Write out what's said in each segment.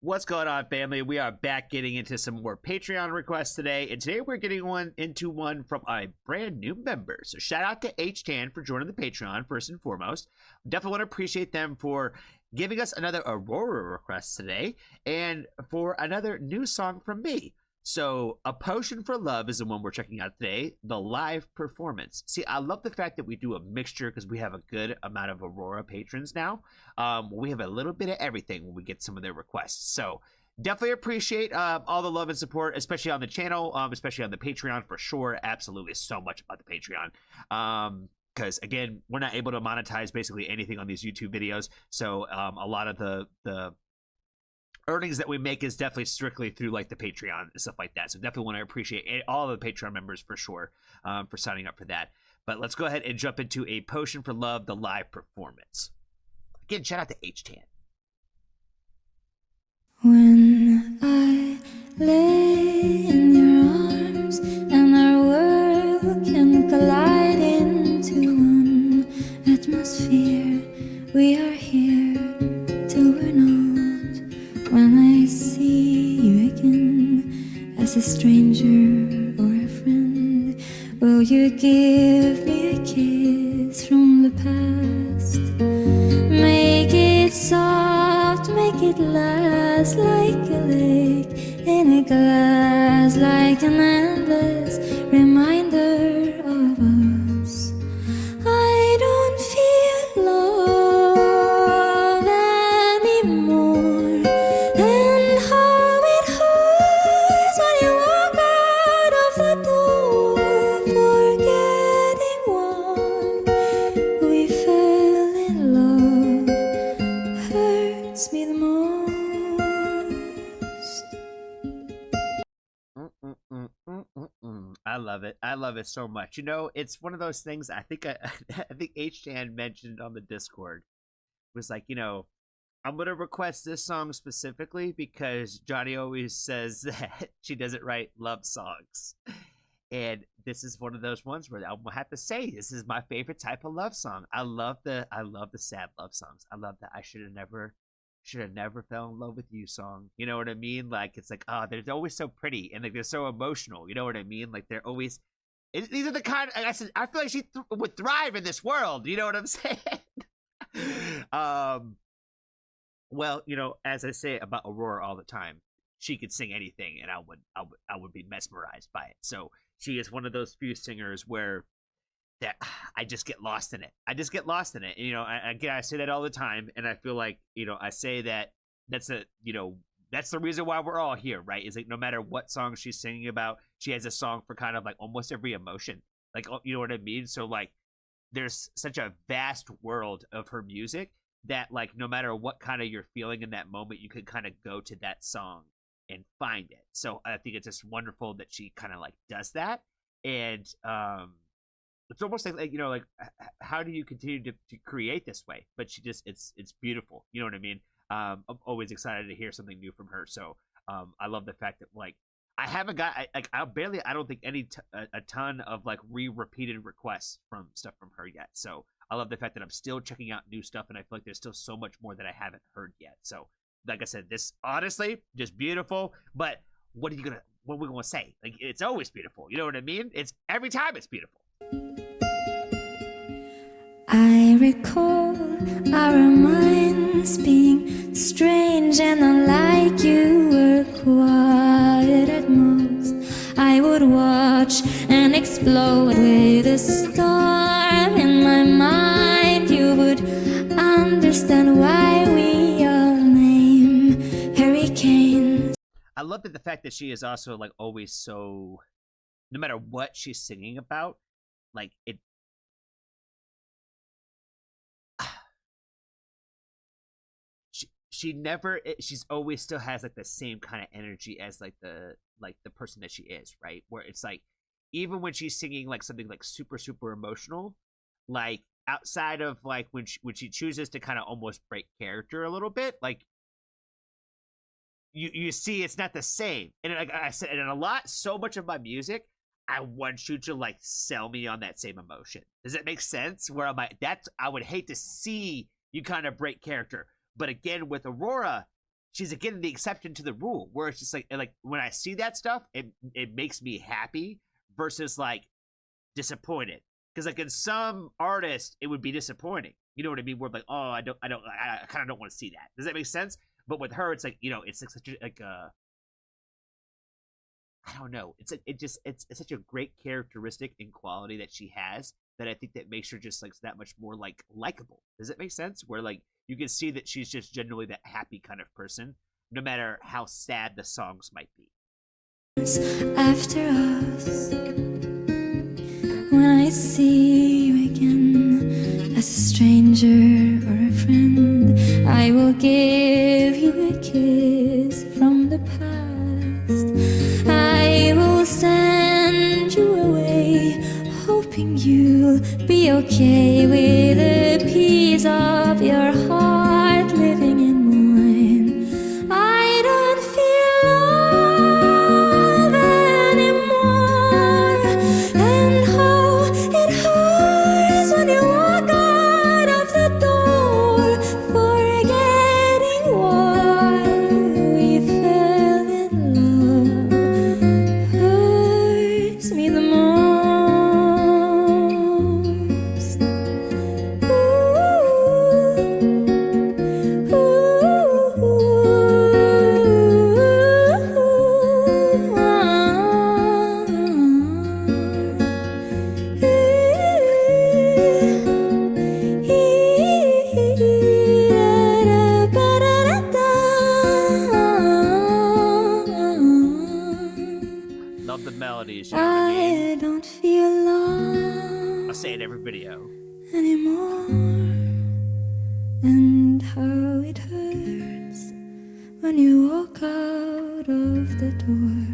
What's going on, family? We are back getting into some more Patreon requests today, and today we're getting into one from a brand new member. So shout out to H-Tan for joining the Patreon, first and foremost. Definitely want to appreciate them for giving us another Aurora request today, and for another new song from me. So, A Potion for Love is the one we're checking out today, the live performance. See, I love the fact that we do a mixture because we have a good amount of Aurora patrons now. We have a little bit of everything when we get some of their requests. So, definitely appreciate all the love and support, especially on the channel, especially on the Patreon for sure. Absolutely so much about the Patreon. Because, again, we're not able to monetize basically anything on these YouTube videos. So, a lot of the earnings that we make is definitely strictly through like the Patreon and stuff like that. So definitely want to appreciate all of the Patreon members for sure for signing up for that. But let's go ahead and jump into A Potion for Love, the live performance. Again, shout out to H-Tan. When I lay in your arms and our world can collide into one atmosphere, we are here till we're not. When I see you again as a stranger or a friend, will you give me a kiss from the past? Make it soft, make it last like a lake in a glass, like an endless reminder of us. I don't feel love anymore, and how it hurts when you walk out of the door, forgetting why we fell in love hurts me the most. I love it. I love it so much. You know, it's one of those things I think I think H-Tan mentioned on the Discord. Was like, you know, I'm going to request this song specifically because Johnny always says that she doesn't write love songs. And this is one of those ones where I'll have to say this is my favorite type of love song. I love the sad love songs. I love that I should have never fell in love with you song. You know what I mean? Like, it's like, oh, they're always so pretty and like they're so emotional. You know what I mean? Like, they're always these are the kind I said I feel like she would thrive in this world. You know what I'm saying? Well, you know, as I say about Aurora all the time, she could sing anything and I would be mesmerized by it. So she is one of those few singers where that I just get lost in it. I just get lost in it. And, you know, again, I say that all the time, and I feel like, you know, I say that that's the reason why we're all here, right? Is like no matter what song she's singing about, she has a song for kind of like almost every emotion. Like, you know what I mean? So like, there's such a vast world of her music that like no matter what kind of you're feeling in that moment, you can kind of go to that song and find it. So I think it's just wonderful that she kind of like does that. And it's almost like, you know, like how do you continue to create this way? But she just it's beautiful. You know what I mean? I'm always excited to hear something new from her. So I love the fact that like I haven't got I don't think a ton of like repeated requests from stuff from her yet. So I love the fact that I'm still checking out new stuff, and I feel like there's still so much more that I haven't heard yet. So like I said, this honestly just beautiful. But what are we gonna say? Like, it's always beautiful. You know what I mean? It's every time it's beautiful. I recall our minds being strange and unlike. You were quiet at most. I would watch and explode with a storm in my mind. You would understand why we all name hurricanes. I love that the fact that she is also like always so, no matter what she's singing about, like it. She never. She's always still has like the same kind of energy as like the person that she is, right? Where it's like, even when she's singing like something like super super emotional, like outside of like when she chooses to kind of almost break character a little bit, like you see it's not the same. And like I said, and so much of my music, I want you to like sell me on that same emotion. Does that make sense? Where I'm like, I would hate to see you kind of break character. But again, with Aurora, she's again the exception to the rule, where it's just like when I see that stuff, it makes me happy versus like disappointed. Because like in some artists, it would be disappointing. You know what I mean? Where like, oh, I kind of don't want to see that. Does that make sense? But with her, it's like, you know, it's like such a like I don't know. It's such a great characteristic and quality that she has that I think that makes her just like that much more like likable. Does it make sense? Where like you can see that she's just generally that happy kind of person, no matter how sad the songs might be. After us, when I see you again, as a stranger or a friend, I will give you a kiss from the past. I will send you away, hoping you'll be okay with a piece of your heart living in mine. I don't feel love anymore, and how it hurts when you walk out of the door, forgetting why we fell in love. Hurts me the most. Love the melodies, you know what I mean? I don't feel love I say it every video. anymore, and how it hurts when you walk out of the door,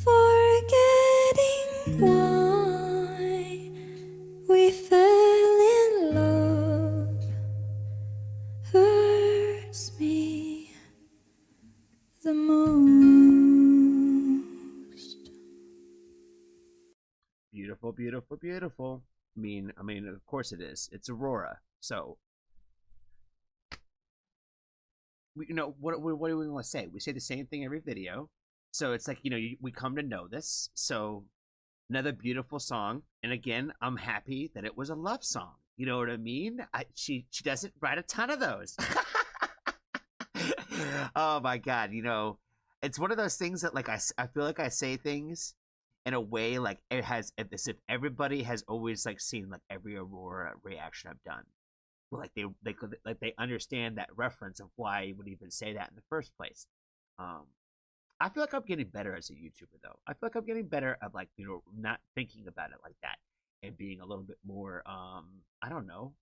forgetting why we fell in love. Hurts me the most. Beautiful, beautiful, beautiful. I mean, of course it is. It's Aurora. So, you know, what do we want to say? We say the same thing every video. So it's like, you know, we come to know this. So another beautiful song. And again, I'm happy that it was a love song. You know what I mean? She doesn't write a ton of those. Oh my God. You know, it's one of those things that like I feel like I say things in a way like it has as if everybody has always like seen like every Aurora reaction I've done. Like they understand that reference of why I would even say that in the first place. Um, I feel like I'm getting better as a YouTuber though. I feel like I'm getting better at like, you know, not thinking about it like that and being a little bit more I don't know,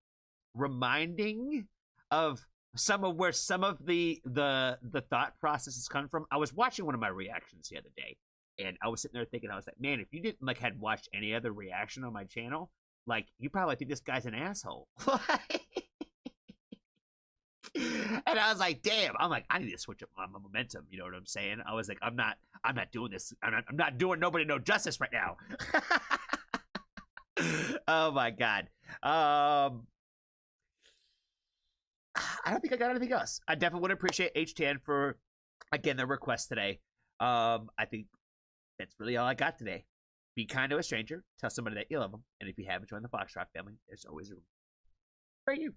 reminding of some of where some of the thought processes come from. I was watching one of my reactions the other day and I was sitting there thinking, I was like, man, if you didn't like had watched any other reaction on my channel, like you probably think this guy's an asshole. And I was like, damn, I'm like, I need to switch up my momentum. You know what I'm saying? I was like, I'm not doing this. I'm not doing nobody no justice right now. Oh my God. I don't think I got anything else. I definitely would appreciate H10 for, again, the request today. I think that's really all I got today. Be kind to a stranger. Tell somebody that you love them. And if you haven't joined the Foxtrot family, there's always room for you.